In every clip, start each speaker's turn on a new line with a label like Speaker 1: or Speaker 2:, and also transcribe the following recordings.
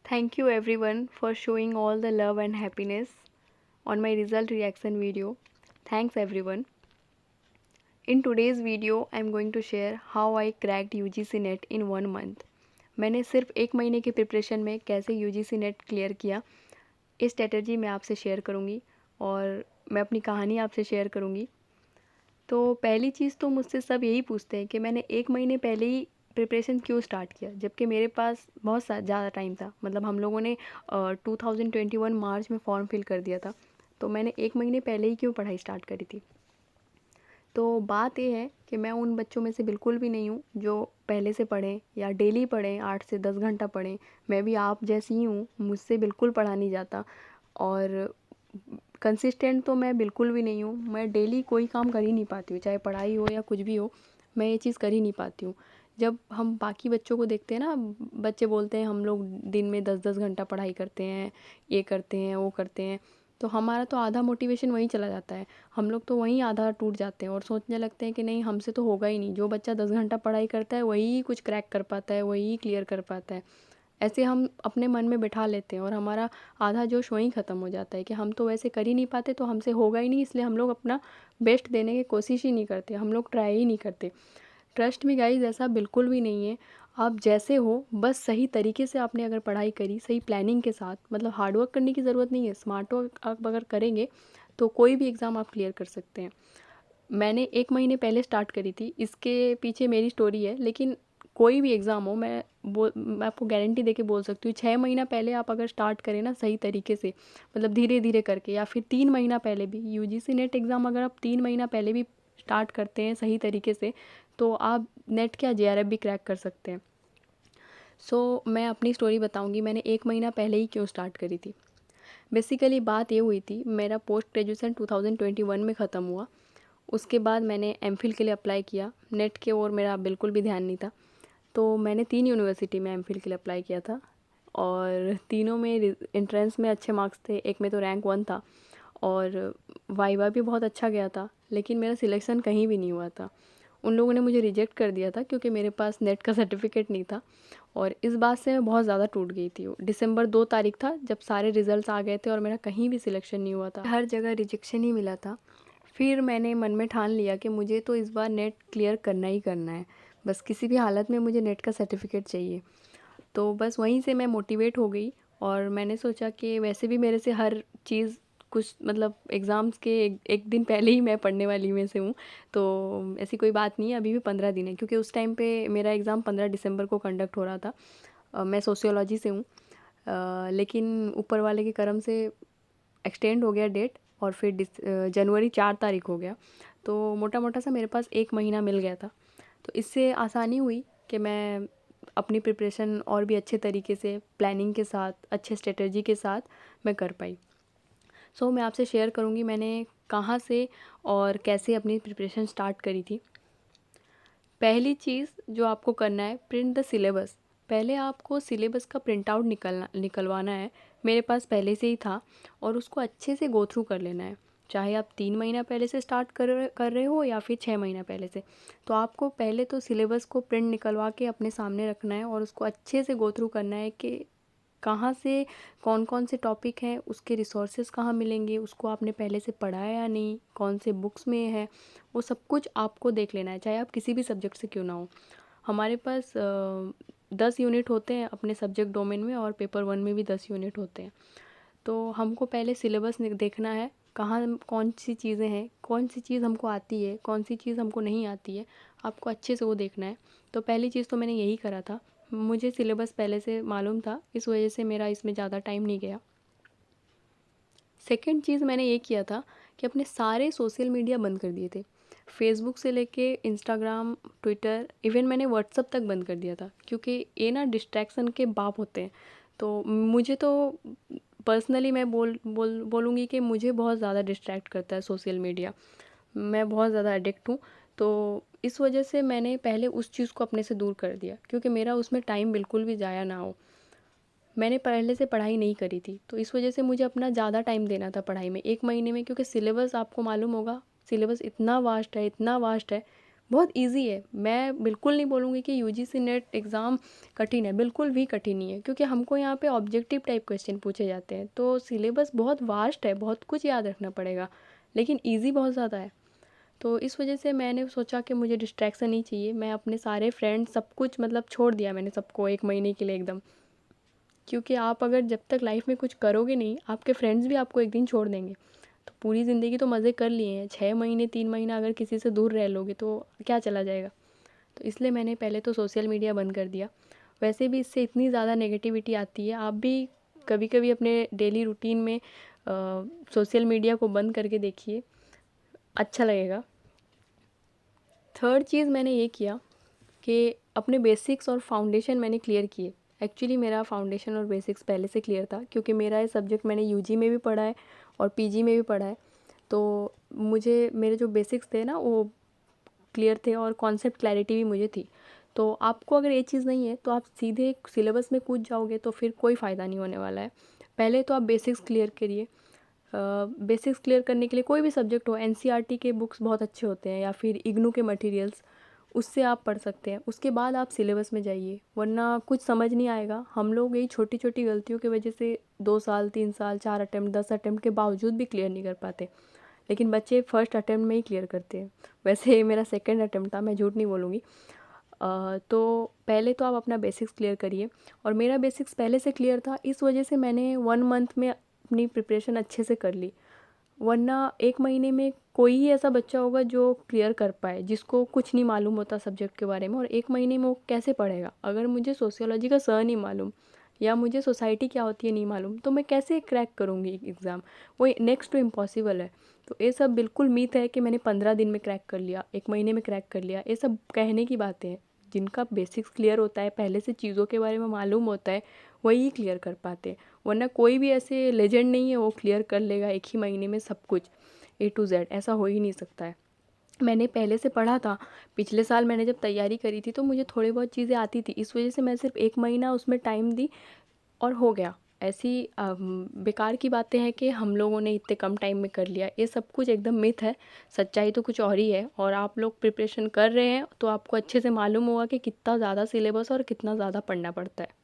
Speaker 1: Thank you everyone for showing all the love and happiness on my result reaction video. Thanks everyone. In today's video, I'm going to share how I cracked UGC NET in 1 month. मैंने सिर्फ 1 महीने की preparation में कैसे UGC NET clear किया, इस strategy मैं आपसे शेयर करूँगी और मैं अपनी कहानी आपसे शेयर करूँगी। तो पहली चीज़ तो मुझसे सब यही पूछते हैं कि मैंने 1 महीने पहले ही प्रिपरेशन क्यों स्टार्ट किया, जबकि मेरे पास बहुत ज़्यादा टाइम था। मतलब हम लोगों ने 2021 मार्च में फॉर्म फिल कर दिया था, तो मैंने 1 महीने पहले ही क्यों पढ़ाई स्टार्ट करी थी। तो बात ये है कि मैं उन बच्चों में से बिल्कुल भी नहीं हूँ जो पहले से पढ़ें या डेली पढ़ें, 8 से 10 घंटा पढ़ें। मैं भी आप जैसी ही हूँ, मुझसे बिल्कुल पढ़ा नहीं जाता और कंसिस्टेंट तो मैं बिल्कुल भी नहीं हूँ। मैं डेली कोई काम कर ही नहीं पाती हूँ, चाहे पढ़ाई हो या कुछ भी हो, मैं ये चीज़ कर ही नहीं पाती हूँ। जब हम बाकी बच्चों को देखते हैं ना, बच्चे बोलते हैं हम लोग दिन में 10-10 घंटा पढ़ाई करते हैं, ये करते हैं, वो करते हैं, तो हमारा तो आधा मोटिवेशन वहीं चला जाता है। हम लोग तो वहीं आधा टूट जाते हैं और सोचने लगते हैं कि नहीं, हमसे तो होगा ही नहीं। जो बच्चा 10 घंटा पढ़ाई करता है वही कुछ क्रैक कर पाता है, वही क्लियर कर पाता है। ऐसे हम अपने मन में बिठा लेते हैं और हमारा आधा जोश वहीं ख़त्म हो जाता है कि हम तो वैसे कर ही नहीं पाते, तो हमसे होगा ही नहीं, इसलिए हम लोग अपना बेस्ट देने की कोशिश ही नहीं करते, हम लोग ट्राई ही नहीं करते। ट्रस्ट मी गाइज़, ऐसा बिल्कुल भी नहीं है। आप जैसे हो, बस सही तरीके से आपने अगर पढ़ाई करी, सही प्लानिंग के साथ, मतलब हार्ड वर्क करने की ज़रूरत नहीं है, स्मार्ट वर्क आप अगर करेंगे तो कोई भी एग्ज़ाम आप क्लियर कर सकते हैं। मैंने 1 महीने पहले स्टार्ट करी थी, इसके पीछे मेरी स्टोरी है। लेकिन कोई भी एग्ज़ाम हो, मैं आपको गारंटी दे के बोल सकती हूँ, 6 महीना पहले आप अगर स्टार्ट करें ना सही तरीके से, मतलब धीरे धीरे करके, या फिर 3 महीना पहले भी, यूजीसी नेट एग्ज़ाम अगर आप 3 महीना पहले भी स्टार्ट करते हैं सही तरीके से, तो आप नेट क्या जेआरएफ भी क्रैक कर सकते हैं। मैं अपनी स्टोरी बताऊँगी, मैंने 1 महीना पहले ही क्यों स्टार्ट करी थी। बेसिकली बात ये हुई थी, मेरा पोस्ट ग्रेजुएशन 2021 में ख़त्म हुआ। उसके बाद मैंने एमफ़िल के लिए अप्लाई किया। नेट की ओर मेरा बिल्कुल भी ध्यान नहीं था, तो मैंने 3 यूनिवर्सिटी में एमफ़िल के लिए अप्लाई किया था और तीनों में एंट्रेंस में अच्छे मार्क्स थे। एक में तो रैंक 1 था और वाइवा भी बहुत अच्छा गया था, लेकिन मेरा सिलेक्शन कहीं भी नहीं हुआ था। उन लोगों ने मुझे रिजेक्ट कर दिया था क्योंकि मेरे पास नेट का सर्टिफिकेट नहीं था और इस बात से मैं बहुत ज़्यादा टूट गई थी। दिसंबर 2 तारीख था जब सारे रिज़ल्ट्स आ गए थे और मेरा कहीं भी सिलेक्शन नहीं हुआ था, हर जगह रिजेक्शन ही मिला था। फिर मैंने मन में ठान लिया कि मुझे तो इस बार नेट क्लियर करना ही करना है, बस किसी भी हालत में मुझे नेट का सर्टिफिकेट चाहिए। तो बस वहीं से मैं मोटिवेट हो गई और मैंने सोचा कि वैसे भी मेरे से हर चीज़ कुछ, मतलब एग्ज़ाम्स के एक दिन पहले ही मैं पढ़ने वाली में से हूँ, तो ऐसी कोई बात नहीं है। अभी भी 15 दिन है, क्योंकि उस टाइम पे मेरा एग्ज़ाम 15 दिसंबर को कंडक्ट हो रहा था। मैं सोशियोलॉजी से हूँ, लेकिन ऊपर वाले के करम से एक्सटेंड हो गया डेट और फिर जनवरी 4 तारीख हो गया। तो मोटा मोटा सा मेरे पास 1 महीना मिल गया था। तो इससे आसानी हुई कि मैं अपनी प्रिपरेशन और भी अच्छे तरीके से, प्लानिंग के साथ, अच्छे स्ट्रेटजी के साथ मैं कर पाई। मैं आपसे शेयर करूँगी मैंने कहाँ से और कैसे अपनी प्रिपरेशन स्टार्ट करी थी। पहली चीज़ जो आपको करना है, प्रिंट द सिलेबस। पहले आपको सिलेबस का प्रिंट आउट निकलवाना है। मेरे पास पहले से ही था और उसको अच्छे से गो थ्रू कर लेना है। चाहे आप 3 महीना पहले से स्टार्ट कर रहे हो या फिर 6 महीना पहले से, तो आपको पहले तो सिलेबस को प्रिंट निकलवा के अपने सामने रखना है और उसको अच्छे से गो थ्रू करना है कि कहाँ से कौन कौन से टॉपिक हैं, उसके रिसोर्सेज कहाँ मिलेंगे, उसको आपने पहले से पढ़ा है या नहीं, कौन से बुक्स में है, वो सब कुछ आपको देख लेना है, चाहे आप किसी भी सब्जेक्ट से क्यों ना हो। हमारे पास 10 यूनिट होते हैं अपने सब्जेक्ट डोमेन में और पेपर 1 में भी 10 यूनिट होते हैं। तो हमको पहले सिलेबस देखना है, कहाँ कौन सी चीज़ें हैं, कौन सी चीज़ हमको आती है, कौन सी चीज़ हमको नहीं आती है, आपको अच्छे से वो देखना है। तो पहली चीज़ तो मैंने यही करा था। मुझे सिलेबस पहले से मालूम था, इस वजह से मेरा इसमें ज़्यादा टाइम नहीं गया। सेकंड चीज़ मैंने ये किया था कि अपने सारे सोशल मीडिया बंद कर दिए थे। फेसबुक से लेके इंस्टाग्राम, ट्विटर, इवन मैंने व्हाट्सअप तक बंद कर दिया था, क्योंकि ये ना डिस्ट्रैक्शन के बाप होते हैं। तो मुझे तो पर्सनली मैं बोलूँगी कि मुझे बहुत ज़्यादा डिस्ट्रैक्ट करता है सोशल मीडिया। मैं बहुत ज़्यादा एडिक्ट हूँ। तो इस वजह से मैंने पहले उस चीज़ को अपने से दूर कर दिया, क्योंकि मेरा उसमें टाइम बिल्कुल भी ज़ाया ना हो। मैंने पहले से पढ़ाई नहीं करी थी, तो इस वजह से मुझे अपना ज़्यादा टाइम देना था पढ़ाई में 1 महीने में, क्योंकि सिलेबस आपको मालूम होगा, सिलेबस इतना वास्ट है, इतना वास्ट है, बहुत इजी है। मैं बिल्कुल नहीं बोलूँगी कि यूजीसी नेट एग्ज़ाम कठिन है, बिल्कुल भी कठिन नहीं है, क्योंकि हमको यहाँ पे ऑब्जेक्टिव टाइप क्वेश्चन पूछे जाते हैं। तो सिलेबस बहुत वास्ट है, बहुत कुछ याद रखना पड़ेगा, लेकिन ईजी बहुत ज़्यादा है। तो इस वजह से मैंने सोचा कि मुझे डिस्ट्रैक्शन नहीं चाहिए। मैं अपने सारे फ्रेंड्स सब कुछ मतलब छोड़ दिया मैंने सबको 1 महीने के लिए एकदम। क्योंकि आप अगर जब तक लाइफ में कुछ करोगे नहीं, आपके फ्रेंड्स भी आपको एक दिन छोड़ देंगे। तो पूरी ज़िंदगी तो मज़े कर लिए हैं, 6 महीने 3 महीना अगर किसी से दूर रह लोगे तो क्या चला जाएगा। तो इसलिए मैंने पहले तो सोशल मीडिया बंद कर दिया। वैसे भी इससे इतनी ज़्यादा नेगेटिविटी आती है, आप भी कभी कभी अपने डेली रूटीन में सोशल मीडिया को बंद करके देखिए, अच्छा लगेगा। थर्ड चीज़ मैंने ये किया कि अपने बेसिक्स और फाउंडेशन मैंने क्लियर किए। एक्चुअली मेरा फाउंडेशन और बेसिक्स पहले से क्लियर था, क्योंकि मेरा ये सब्जेक्ट मैंने यूजी में भी पढ़ा है और पीजी में भी पढ़ा है। तो मुझे मेरे जो बेसिक्स थे ना वो क्लियर थे और कॉन्सेप्ट क्लैरिटी भी मुझे थी। तो आपको अगर ये चीज़ नहीं है तो आप सीधे सिलेबस में कूद जाओगे तो फिर कोई फ़ायदा नहीं होने वाला है। पहले तो आप बेसिक्स क्लियर करिए। बेसिक्स क्लियर करने के लिए कोई भी सब्जेक्ट हो, एनसीईआरटी के बुक्स बहुत अच्छे होते हैं या फिर इग्नू के मटेरियल्स, उससे आप पढ़ सकते हैं। उसके बाद आप सिलेबस में जाइए, वरना कुछ समझ नहीं आएगा। हम लोग यही छोटी छोटी गलतियों की वजह से 2 साल 3 साल 4 अटेम्प्ट 10 अटेम्प्ट के बावजूद भी क्लियर नहीं कर पाते, लेकिन बच्चे फर्स्ट अटेम्प्ट में ही क्लियर करते हैं। वैसे ये मेरा सेकंड अटेम्प्ट था, मैं झूठ नहीं बोलूँगी। तो पहले तो आप अपना बेसिक्स क्लियर करिए, और मेरा बेसिक्स पहले से क्लियर था, इस वजह से मैंने 1 मंथ में अपनी प्रिपरेशन अच्छे से कर ली। वरना 1 महीने में कोई ही ऐसा बच्चा होगा जो क्लियर कर पाए, जिसको कुछ नहीं मालूम होता सब्जेक्ट के बारे में, और 1 महीने में वो कैसे पढ़ेगा। अगर मुझे सोशियोलॉजी का नहीं मालूम या मुझे सोसाइटी क्या होती है नहीं मालूम, तो मैं कैसे क्रैक करूँगी एग्ज़ाम। वो नेक्स्ट टू इम्पॉसिबल है। तो ये सब बिल्कुल मीथ है कि मैंने 15 दिन में क्रैक कर लिया, 1 महीने में क्रैक कर लिया, ये सब कहने की बातें हैं। जिनका बेसिक्स क्लियर होता है, पहले से चीज़ों के बारे में मालूम होता है, वही क्लियर कर पाते हैं। वरना कोई भी ऐसे लेजेंड नहीं है वो क्लियर कर लेगा 1 ही महीने में सब कुछ A to Z, ऐसा हो ही नहीं सकता है। मैंने पहले से पढ़ा था, पिछले साल मैंने जब तैयारी करी थी तो मुझे थोड़ी बहुत चीज़ें आती थी, इस वजह से मैं सिर्फ 1 महीना उसमें टाइम दी और हो गया। ऐसी बेकार की बातें हैं कि हम लोगों ने इतने कम टाइम में कर लिया, ये सब कुछ एकदम मिथ है। सच्चाई तो कुछ और ही है, और आप लोग प्रिपरेशन कर रहे हैं तो आपको अच्छे से मालूम होगा कि कितना ज़्यादा सिलेबस और कितना ज़्यादा पढ़ना पड़ता है।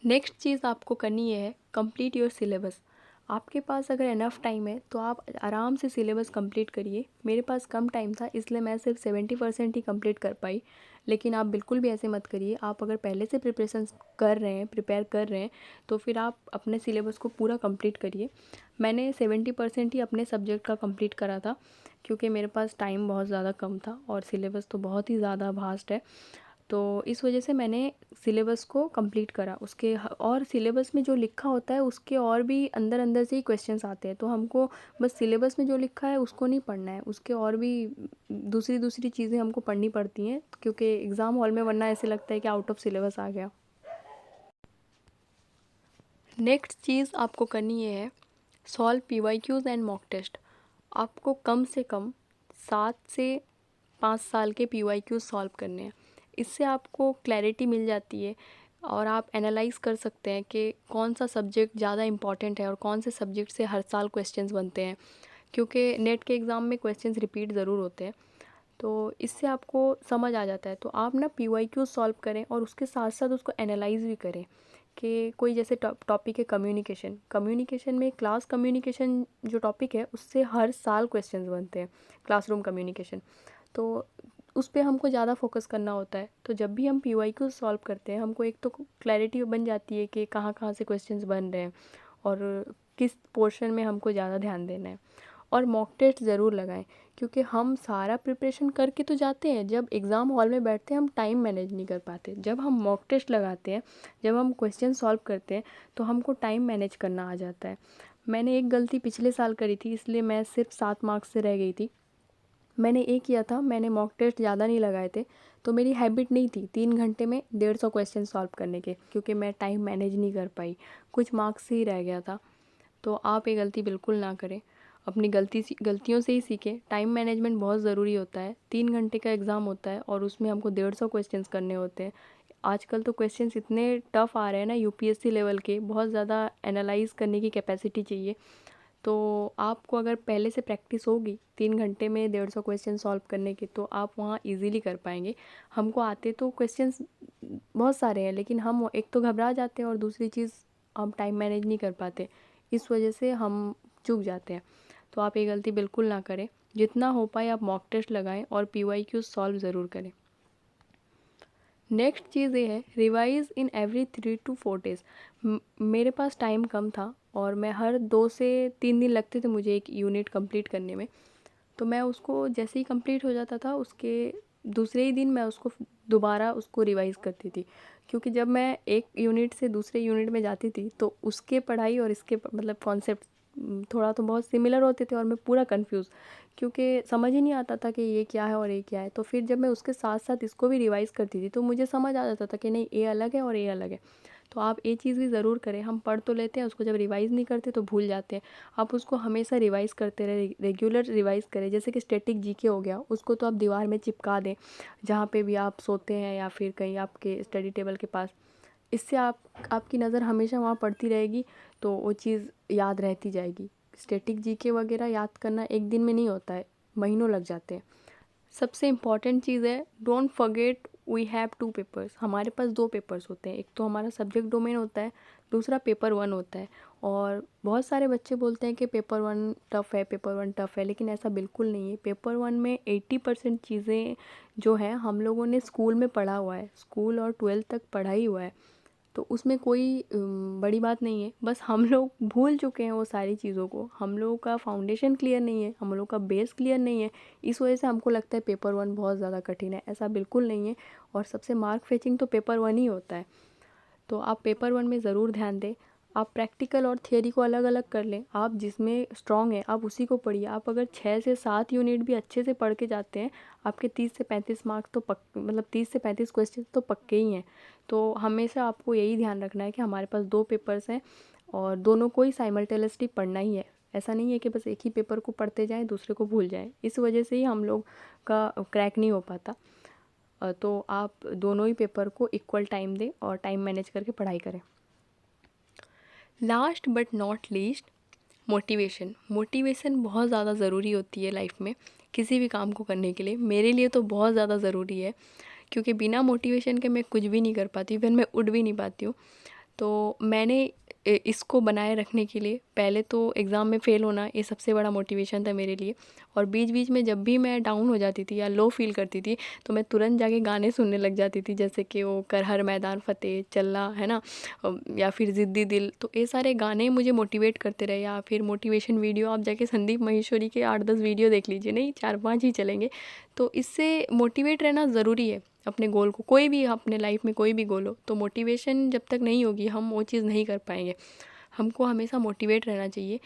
Speaker 1: नेक्स्ट चीज़ आपको करनी है, कंप्लीट योर सिलेबस। आपके पास अगर इनफ टाइम है तो आप आराम से सिलेबस कंप्लीट करिए। मेरे पास कम टाइम था, इसलिए मैं सिर्फ 70% ही कंप्लीट कर पाई। लेकिन आप बिल्कुल भी ऐसे मत करिए। आप अगर पहले से प्रिपरेशन कर रहे हैं, प्रिपेयर कर रहे हैं, तो फिर आप अपने सिलेबस को पूरा कंप्लीट करिए। मैंने 70% ही अपने सब्जेक्ट का कंप्लीट करा था, क्योंकि मेरे पास टाइम बहुत ज़्यादा कम था और सिलेबस तो बहुत ही ज़्यादा वास्ट है। तो इस वजह से मैंने सिलेबस को कंप्लीट करा। और सिलेबस में जो लिखा होता है उसके और भी अंदर अंदर से ही क्वेश्चंस आते हैं, तो हमको बस सिलेबस में जो लिखा है उसको नहीं पढ़ना है, उसके और भी दूसरी दूसरी चीज़ें हमको पढ़नी पड़ती हैं, क्योंकि एग्ज़ाम हॉल में वरना ऐसे लगता है कि आउट ऑफ सिलेबस आ गया। नेक्स्ट चीज़ आपको करनी है, solve PYQs and mock test. आपको कम से कम 7 से 5 साल के PYQs सॉल्व करने हैं। इससे आपको क्लैरिटी मिल जाती है और आप एनालाइज़ कर सकते हैं कि कौन सा सब्जेक्ट ज़्यादा इम्पॉर्टेंट है और कौन से सब्जेक्ट से हर साल क्वेश्चंस बनते हैं, क्योंकि नेट के एग्ज़ाम में क्वेश्चंस रिपीट ज़रूर होते हैं। तो इससे आपको समझ आ जाता है। तो आप ना PYQ सॉल्व करें और उसके साथ साथ उसको एनालाइज़ भी करें कि कोई जैसे टॉपिक है कम्युनिकेशन। कम्युनिकेशन में क्लास कम्युनिकेशन जो टॉपिक है उससे हर साल क्वेश्चंस बनते हैं, क्लासरूम कम्युनिकेशन। तो उस पे हमको ज़्यादा फोकस करना होता है। तो जब भी हम PYQ सॉल्व करते हैं, हमको एक तो क्लैरिटी बन जाती है कि कहाँ कहाँ से क्वेश्चंस बन रहे हैं और किस पोर्शन में हमको ज़्यादा ध्यान देना है। और मॉक टेस्ट ज़रूर लगाएं, क्योंकि हम सारा प्रिपरेशन करके तो जाते हैं, जब एग्ज़ाम हॉल में बैठते हैं हम टाइम मैनेज नहीं कर पाते। जब हम मॉक टेस्ट लगाते हैं, जब हम क्वेश्चन सॉल्व करते हैं, तो हमको टाइम मैनेज करना आ जाता है। मैंने एक गलती पिछले साल करी थी, इसलिए मैं सिर्फ 7 मार्क्स से रह गई थी। मैंने ये किया था, मैंने मॉक टेस्ट ज़्यादा नहीं लगाए थे, तो मेरी हैबिट नहीं थी 3 घंटे में 150 क्वेश्चन सॉल्व करने के, क्योंकि मैं टाइम मैनेज नहीं कर पाई, कुछ मार्क्स से ही रह गया था। तो आप ये गलती बिल्कुल ना करें, अपनी गलतियों से ही सीखें। टाइम मैनेजमेंट बहुत ज़रूरी होता है। 3 घंटे का एग्ज़ाम होता है और उसमें हमको 150 क्वेश्चंस करने होते हैं। आजकल तो क्वेश्चंस इतने टफ़ आ रहे हैं ना, यूपीएससी लेवल के, बहुत ज़्यादा एनालाइज़ करने की कैपेसिटी चाहिए। तो आपको अगर पहले से प्रैक्टिस होगी 3 घंटे में 150 क्वेश्चन सॉल्व करने के, तो आप वहाँ इजीली कर पाएंगे। हमको आते तो क्वेश्चंस बहुत सारे हैं, लेकिन हम एक तो घबरा जाते हैं और दूसरी चीज़ हम टाइम मैनेज नहीं कर पाते, इस वजह से हम चूक जाते हैं। तो आप ये गलती बिल्कुल ना करें। जितना हो पाए आप मॉक टेस्ट लगाएं और PYQ सॉल्व ज़रूर करें। नेक्स्ट चीज़ ये है, revise in every 3 to 4 days. मेरे पास टाइम कम था और मैं हर 2 से 3 दिन लगते थे मुझे एक यूनिट कंप्लीट करने में। तो मैं उसको जैसे ही कंप्लीट हो जाता था, उसके दूसरे ही दिन मैं उसको दोबारा उसको रिवाइज़ करती थी। क्योंकि जब मैं एक यूनिट से दूसरे यूनिट में जाती थी, तो उसके पढ़ाई और इसके मतलब कॉन्सेप्ट थोड़ा तो बहुत सिमिलर होते थे और मैं पूरा कंफ्यूज, क्योंकि समझ ही नहीं आता था कि ये क्या है और ये क्या है। तो फिर जब मैं उसके साथ साथ इसको भी रिवाइज़ करती थी, तो मुझे समझ आ जाता था कि नहीं, ये अलग है और ये अलग है। तो आप ये चीज़ भी ज़रूर करें। हम पढ़ तो लेते हैं, उसको जब रिवाइज़ नहीं करते तो भूल जाते हैं। आप उसको हमेशा रिवाइज़ करते रहे, रेगुलर रिवाइज़ करें। जैसे कि स्टैटिक जीके हो गया, उसको तो आप दीवार में चिपका दें, जहाँ पे भी आप सोते हैं या फिर कहीं आपके स्टडी टेबल के पास। इससे आपकी नज़र हमेशा वहाँ पड़ती रहेगी, तो वो चीज़ याद रहती जाएगी। स्टैटिक जीके वगैरह याद करना एक दिन में नहीं होता है, महीनों लग जाते हैं। सबसे इम्पॉर्टेंट चीज़ है, don't forget we have 2 papers. हमारे पास 2 पेपर्स होते हैं, एक तो हमारा सब्जेक्ट डोमेन होता है, दूसरा पेपर 1 होता है। और बहुत सारे बच्चे बोलते हैं कि पेपर 1 टफ़ है, पेपर 1 टफ़ है, लेकिन ऐसा बिल्कुल नहीं है। पेपर 1 में 80% चीज़ें जो हैं हम लोगों ने स्कूल में पढ़ा हुआ है, स्कूल और 12th तक पढ़ा ही हुआ है। तो उसमें कोई बड़ी बात नहीं है। बस हम लोग भूल चुके हैं वो सारी चीज़ों को, हम लोगों का फाउंडेशन क्लियर नहीं है, हम लोगों का बेस क्लियर नहीं है। इस वजह से हमको लगता है पेपर 1 बहुत ज़्यादा कठिन है, ऐसा बिल्कुल नहीं है। और सबसे मार्क फेचिंग तो पेपर 1 ही होता है। तो आप पेपर 1 में ज़रूर ध्यान दें। आप प्रैक्टिकल और थियरी को अलग अलग कर लें। आप जिसमें स्ट्रॉन्ग है आप उसी को पढ़िए। आप अगर 6 से 7 यूनिट भी अच्छे से पढ़ के जाते हैं, आपके 30 से 35 मार्क्स तो मतलब 30 से 35 क्वेश्चन तो पक्के ही हैं। तो हमेशा आपको यही ध्यान रखना है कि हमारे पास 2 पेपर्स हैं और दोनों को ही साइमल्टेनियसली पढ़ना ही है। ऐसा नहीं है कि बस एक ही पेपर को पढ़ते जाएं, दूसरे को भूल जाएं। इस वजह से ही हम लोग का क्रैक नहीं हो पाता। तो आप दोनों ही पेपर को इक्वल टाइम दें और टाइम मैनेज करके पढ़ाई करें। Last but not least, motivation बहुत ज़्यादा ज़रूरी होती है लाइफ में, किसी भी काम को करने के लिए। मेरे लिए तो बहुत ज़्यादा ज़रूरी है, क्योंकि बिना मोटिवेशन के मैं कुछ भी नहीं कर पाती, इवन मैं उठ भी नहीं पाती हूँ। तो मैंने इसको बनाए रखने के लिए पहले तो एग्ज़ाम में फ़ेल होना ये सबसे बड़ा मोटिवेशन था मेरे लिए। और बीच बीच में जब भी मैं डाउन हो जाती थी या लो फील करती थी, तो मैं तुरंत जाके गाने सुनने लग जाती थी, जैसे कि वो कर हर मैदान फ़तेह, चलना, है ना, या फिर ज़िद्दी दिल। तो ये सारे गाने मुझे मोटिवेट करते रहे। या फिर मोटिवेशन वीडियो, आप जाके संदीप माहेश्वरी के 8-10 वीडियो देख लीजिए, नहीं 4-5 ही चलेंगे। तो इससे मोटिवेट रहना ज़रूरी है अपने गोल को। कोई भी अपने लाइफ में कोई भी गोल हो, तो मोटिवेशन जब तक नहीं होगी हम वो चीज़ नहीं कर पाएंगे। हमको हमेशा मोटिवेट रहना चाहिए।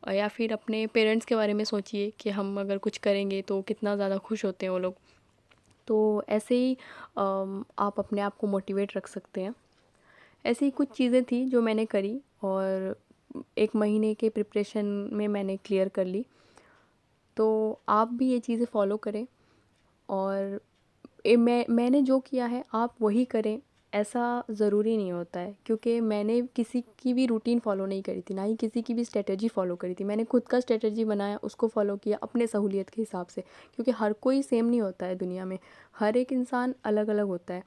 Speaker 1: या फिर अपने पेरेंट्स के बारे में सोचिए कि हम अगर कुछ करेंगे तो कितना ज़्यादा खुश होते हैं वो लोग। तो ऐसे ही आप अपने आप को मोटिवेट रख सकते हैं। ऐसी ही कुछ चीज़ें थी जो मैंने करी और 1 महीने के प्रिपरेशन में मैंने क्लियर कर ली। तो आप भी ये चीज़ें फॉलो करें और मैंने जो किया है आप वही करें, ऐसा ज़रूरी नहीं होता है। क्योंकि मैंने किसी की भी रूटीन फॉलो नहीं करी थी, ना ही किसी की भी स्ट्रेटजी फॉलो करी थी। मैंने खुद का स्ट्रेटजी बनाया, उसको फॉलो किया अपने सहूलियत के हिसाब से। क्योंकि हर कोई सेम नहीं होता है दुनिया में, हर एक इंसान अलग अलग होता है।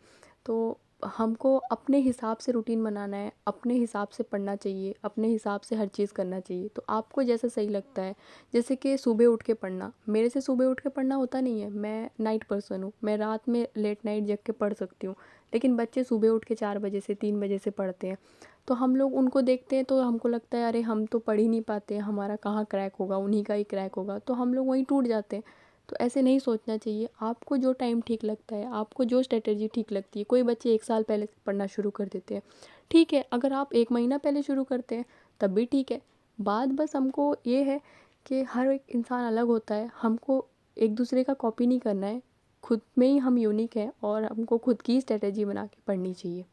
Speaker 1: तो हमको अपने हिसाब से रूटीन बनाना है, अपने हिसाब से पढ़ना चाहिए, अपने हिसाब से हर चीज़ करना चाहिए। तो आपको जैसा सही लगता है, जैसे कि सुबह उठ के पढ़ना, मेरे से सुबह उठ के पढ़ना होता नहीं है। मैं नाइट पर्सन हूँ, मैं रात में लेट नाइट जग के पढ़ सकती हूँ। लेकिन बच्चे सुबह उठ के 4 बजे से 3 बजे से पढ़ते हैं। तो हम लोग उनको देखते हैं तो हमको लगता है अरे हम तो पढ़ ही नहीं पाते, हमारा कहाँ क्रैक होगा, उन्हीं का ही क्रैक होगा। तो हम लोग वहीं टूट जाते हैं। तो ऐसे नहीं सोचना चाहिए। आपको जो टाइम ठीक लगता है, आपको जो स्ट्रेटजी ठीक लगती है, कोई बच्चे 1 साल पहले से पढ़ना शुरू कर देते हैं, ठीक है। अगर आप 1 महीना पहले शुरू करते हैं तब भी ठीक है। बात बस हमको ये है कि हर एक इंसान अलग होता है, हमको एक दूसरे का कॉपी नहीं करना है। खुद में ही हम यूनिक हैं और हमको खुद की स्ट्रेटजी बना के पढ़नी चाहिए।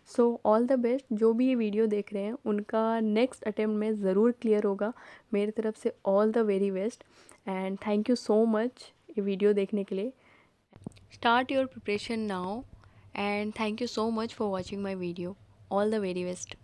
Speaker 1: So all the best. जो भी ये वीडियो देख रहे हैं उनका नेक्स्ट अटेम्प्ट में ज़रूर क्लियर होगा। मेरी तरफ से all the very best and thank you so much ये वीडियो देखने के लिए। Start your preparation now and thank you so much for watching my video. All the very best.